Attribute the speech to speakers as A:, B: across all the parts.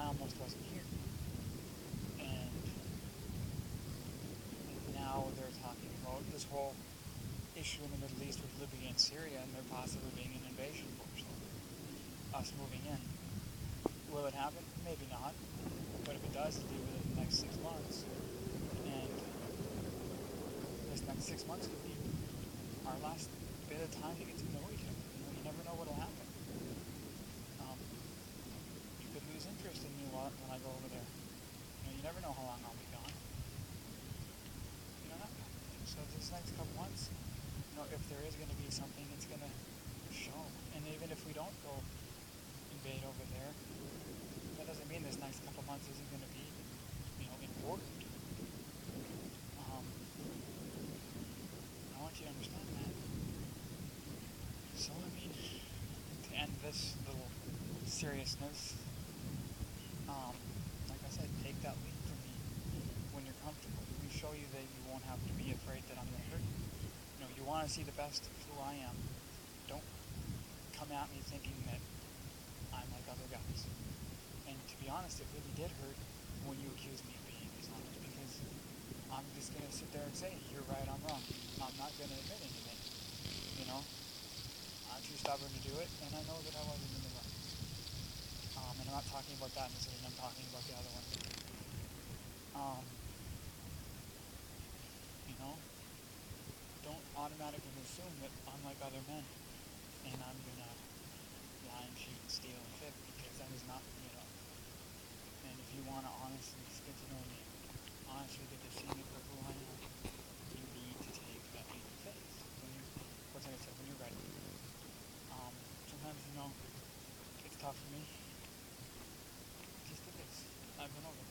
A: I almost wasn't here. And now they're talking about this whole issue in the Middle East with Libya and Syria, and there possibly being an invasion force, us moving in. Will it happen? Maybe not. But if it does, it'll be within the next 6 months. And this next 6 months could be our last bit of time to get to know each other. You never know what'll happen. You could lose interest in me when I go over there. You never know how long I'll be gone. You don't know. So this next couple months, if there is going to be something, it's going to show. And even if we don't go invade over there, that doesn't mean this next couple months isn't going to be, important. I want you to understand that. So, to end this little seriousness, like I said, take that leap from me when you're comfortable. We show you that you won't have to be afraid that I'm going to hurt you. You want to see the best of who I am. Don't come at me thinking that I'm like other guys. And to be honest, it really did hurt when you accused me of being dishonest, because I'm just going to sit there and say, you're right, I'm wrong. I'm not going to admit anything. I'm too stubborn to do it, and I know that I wasn't in the wrong. And I'm not talking about that incident, I'm talking about the other one. Don't automatically assume that I'm like other men, and I'm going to lie and cheat and steal and fib, because that is not me at all. And if you want to honestly just get to know me, honestly get to see me for who I am, you need to take that leap of faith like I said, when you're ready. Sometimes, it's tough for me. Just it is. I've been over that.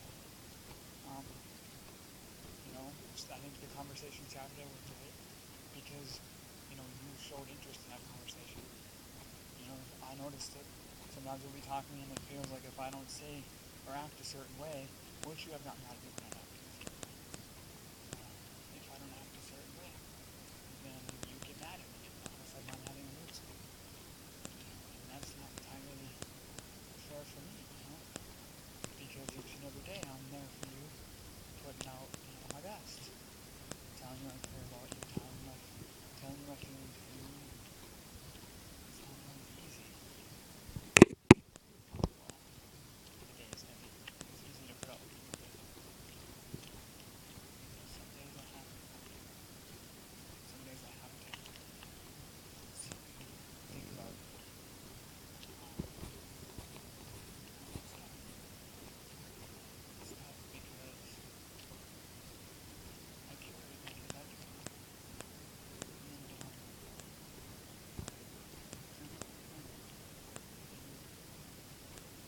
A: I think the conversation Saturday was great, because, you showed interest in that conversation. I noticed it. Sometimes we'll be talking and it feels like if I don't say or act a certain way, which you have not mad at me when I act a certain way. If I don't act a certain way, then you get mad at me unless I'm not having a mood swing. And that's not entirely fair for me, because each and every day I'm there for you, putting out my best. Telling you I care about you, telling you my feelings for you. It's not always easy. The day is heavy. It's easy to put up with people, but some days I have to. Some days I have to. Think about it. It's tough because I care because I care.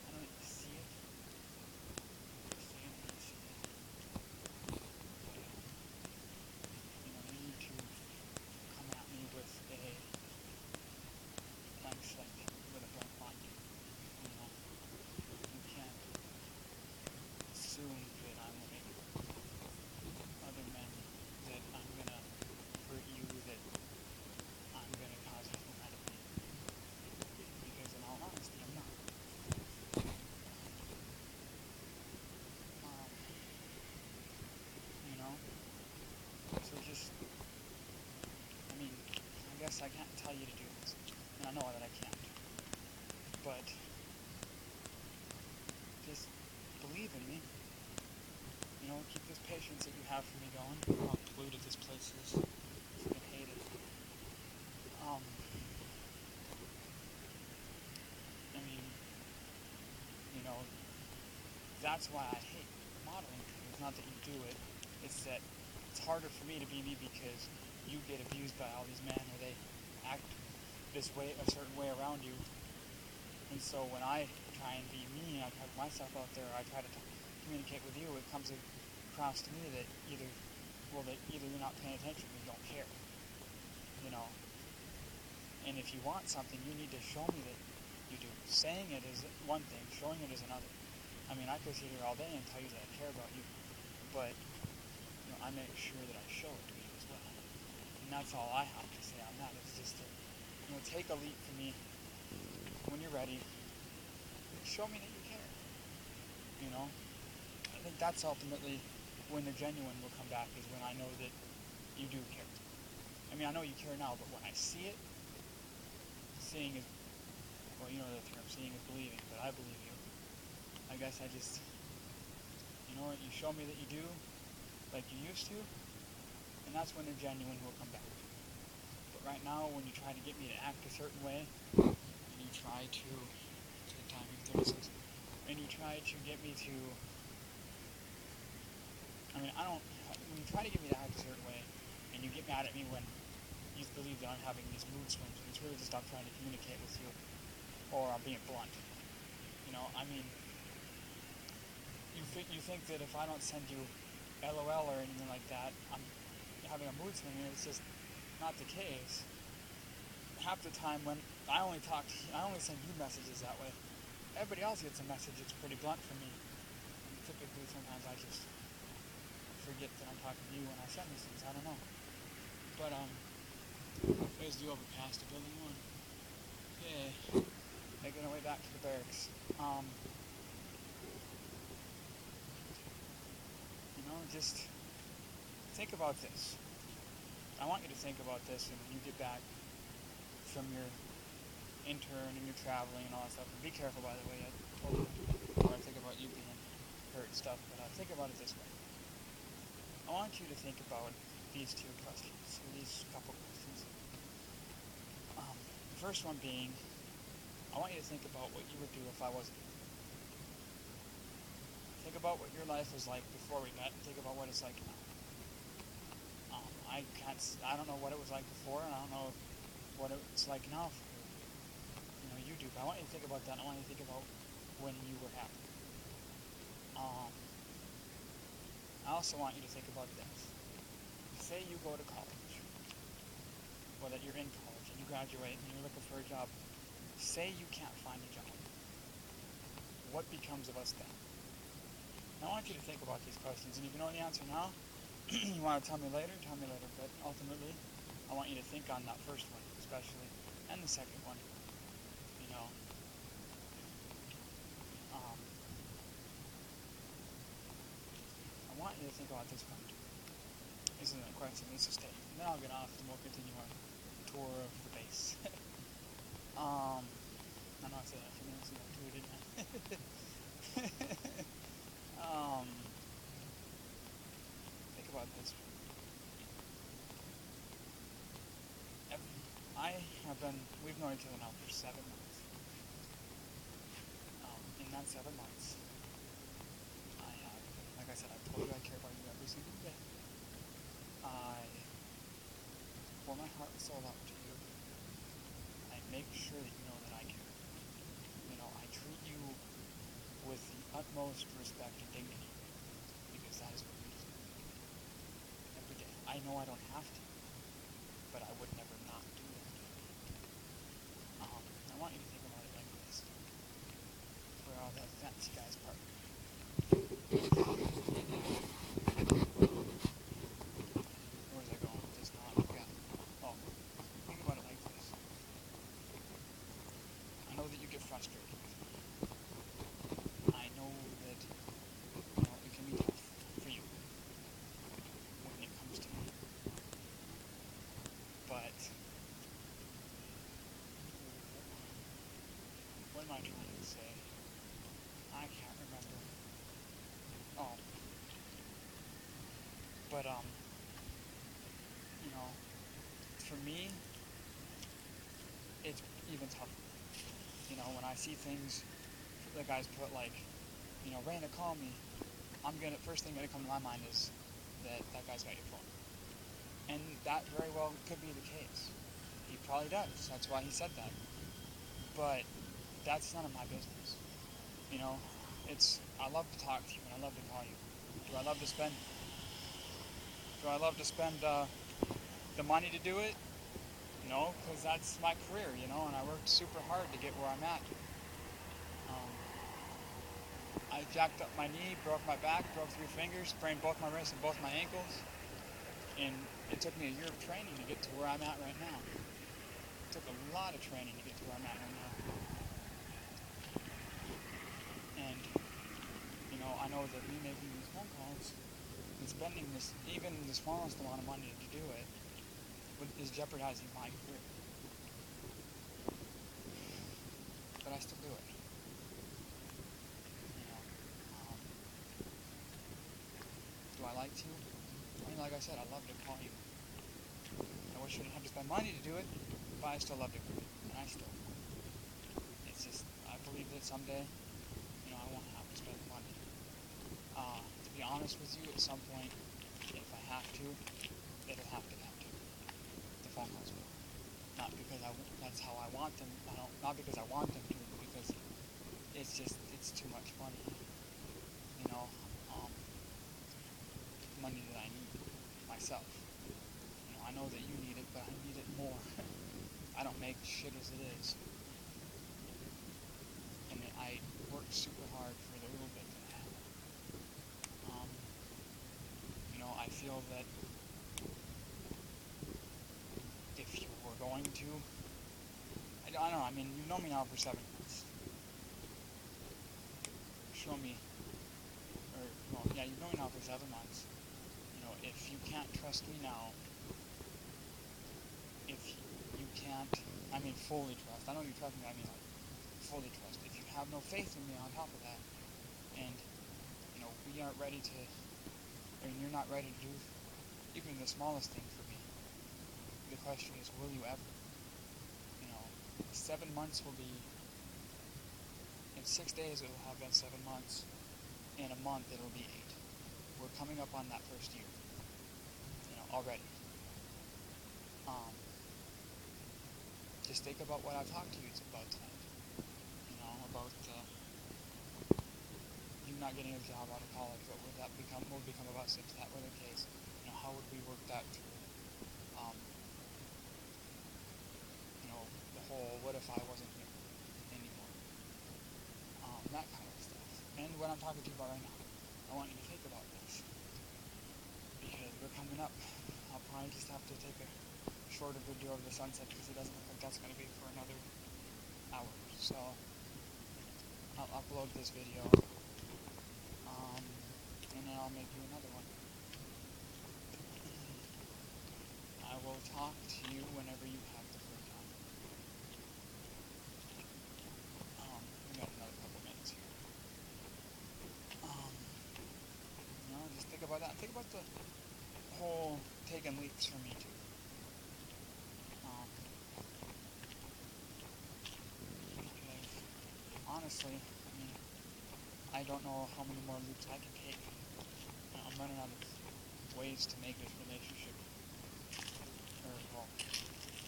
A: I don't see it. Understand when you see it. But, you need to come at me with a blank slate, with a blank mind. You can't assume that I'm like other men, that I'm gonna hurt you, that I'm gonna cause you some kind of pain. Because in all honesty, I'm not. So just, I guess I can't tell you to do this, and I know that I can't, but just believe in me, keep this patience that you have for me going. How polluted this place is. I fucking hate it. That's why I hate modeling. It's not that you do it, it's that it's harder for me to be me because you get abused by all these men, or they act this way, a certain way around you. And so when I try and be me, and I put myself out there, I try to communicate with you, it comes across to me that either you're not paying attention or you don't care, And if you want something, you need to show me that you do. Saying it is one thing, showing it is another. I could sit here all day and tell you that I care about you, but I make sure that I show it to you as well. And that's all I have to say on that. It's just to, take a leap for me when you're ready. Show me that you care. you know? I think that's ultimately when the genuine will come back, is when I know that you do care. I mean, I know you care now, but when I see it, seeing is, well, you know the term, seeing is believing, but I believe you. I guess I just, you know what, you show me that you do, like you used to, and that's when the genuine will come back. But right now, when you try to get me to act a certain way, and you try to, the timing 36, and you try to get me to, when you try to get me to act a certain way, and you get mad at me when you believe that I'm having these mood swings, and it's really just I'm trying to communicate with you, or I'm being blunt. You know, I mean, you think that if I don't send you LOL or anything like that, I'm having a mood swing, and it's just not the case. Half the time when I only send you messages that way. Everybody else gets a message that's pretty blunt from me. And typically, sometimes I just forget that I'm talking to you when I send these things. I don't know. But, there's the overpass to building 1. Yeah. Making our way back to the barracks. You know, just think about this. I want you to think about this when you get back from your intern and your traveling and all that stuff. And be careful, by the way. I told you before I think about you being hurt and stuff, but think about it this way. I want you to think about these two questions, or these couple questions. The first one being, I want you to think about what you would do if I wasn't here. Think about what your life was like before we met, and think about what it's like now. I don't know what it was like before, and I don't know what it's like now for you. You know, you do, but I want you to think about that. I want you to think about when you were happy. I also want you to think about this. Say you go to college, or that you're in college, and you graduate, and you're looking for a job. Say you can't find a job. What becomes of us then? Now, I want you to think about these questions, and if you know the answer now, you want to tell me later, but ultimately, I want you to think on that first one, especially, and the second one, you know. I want you to think about this one. This isn't a question, this is a statement. And then I'll get off, and we'll continue our tour of the base. I know I said that a few minutes ago too, didn't I? Think about this. We've known each other now for 7 months. In that 7 months, I have, like I said, I've told you I care about you every single day. I pour my heart and soul out to you. I make sure that you know that I care. You know, I treat you with the utmost respect and dignity, because that is what you deserve. Every day. I know I don't have to, but I would never not do that. I want you to think about it like this. Where all that fancy guys park. Where was I going with this now? I forgot. Oh, think about it like this. I know that you get frustrated with me. I know that, you know, it can be tough for you when it comes to me. But what am I trying to say? I can't remember. Oh. But, you know, for me, it's even tougher. You know, when I see things, the guys put like, you know, Raina, call me. First thing gonna come to my mind is that guy's got your phone. And that very well could be the case. He probably does. That's why he said that. But that's none of my business. You know, I love to talk to you and I love to call you. Do I love to spend the money to do it? No, because that's my career, you know, and I worked super hard to get where I'm at. I jacked up my knee, broke my back, broke 3 fingers, sprained both my wrists and both my ankles, and it took me a year of training to get to where I'm at right now. It took a lot of training to get to where I'm at right now. And, you I know that me making these phone calls and spending this, even the smallest amount of money to do it, is jeopardizing my career. But I still do it. Do I like to? I mean, like I said, I love to call you. I wish I didn't have to spend money to do it, but I still love to do it, and I still. It's just, I believe that someday, I won't have to spend the money. To be honest with you, at some point, if I have to, it'll have to come to. The phone calls will. Not because that's how I want them. Not because I want them to, but because it's too much money. Money that I need myself. I know that you need it, but I need it more. I don't make shit as it is. And I work super hard for the little bit that I have. I feel that if you were going to, I don't know, you've known me now for 7 months. You've known me now for 7 months. If you can't trust me now, if you can't, fully trust, I know you trust me, fully trust. If you have no faith in me on top of that, and, we aren't ready to, you're not ready to do even the smallest thing for me, the question is, will you ever? 7 months will be, in 6 days it will have been 7 months, in a month it'll be 8. We're coming up on that first year, already. Just think about what I've talked to you about tonight. About you not getting a job out of college. What would that become? What would become of us if that were the case? How would we work that through? The whole what if I wasn't here anymore? That kind of stuff. And what I'm talking to you about right now, I want you to think about this. Because we're coming up. I'll probably just have to take a shorter video of the sunset because it doesn't look like that's going to be for another hour. So I'll upload this video, and then I'll make you another one. I will talk to you whenever you have the free time. We got another couple minutes here. Just think about that. Think about the whole taking leaps for me too. Because honestly, I don't know how many more leaps I can take. I'm running out of ways to make this relationship, or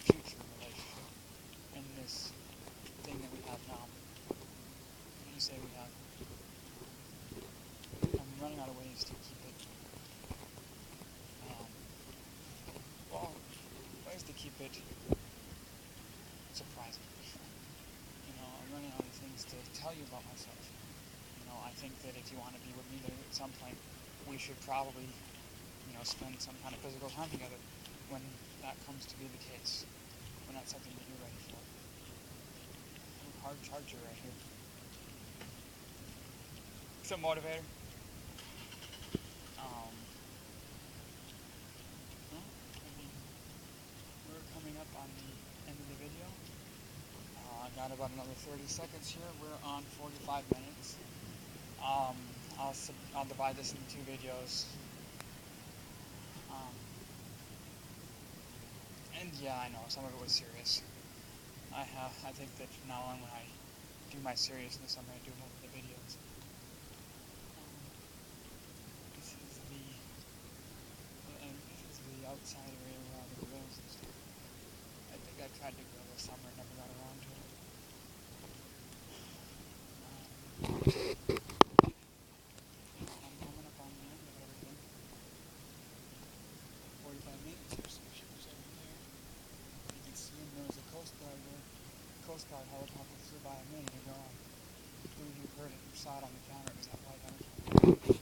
A: future relationship, in this thing that we have now. What do you say we have? I'm running out of ways to keep it. Ways to keep it surprising. I'm running out of things to tell you about myself. I think that if you want to be with me there at some point, we should probably, spend some kind of physical time together when that comes to be the case. When that's something that you're ready for. Hard charger right here. Some motivator. We're coming up on the end of the video. I've got about another 30 seconds here. We're on 45 minutes. I'll divide this into 2 videos. And yeah, I know, some of it was serious. I think that from now on when I do my seriousness, I'm going to do more of the videos. This is the outside area where all the grills and stuff. I think I tried to grill this summer, never got around to it. I'm coming up on the end of everything. 45 minutes or so, ships over there. You can see him, there was a Coast Guard there. Coast Guard helicopter flew by a minute ago. I believe you heard it, you saw it on the camera, it was that white helicopter.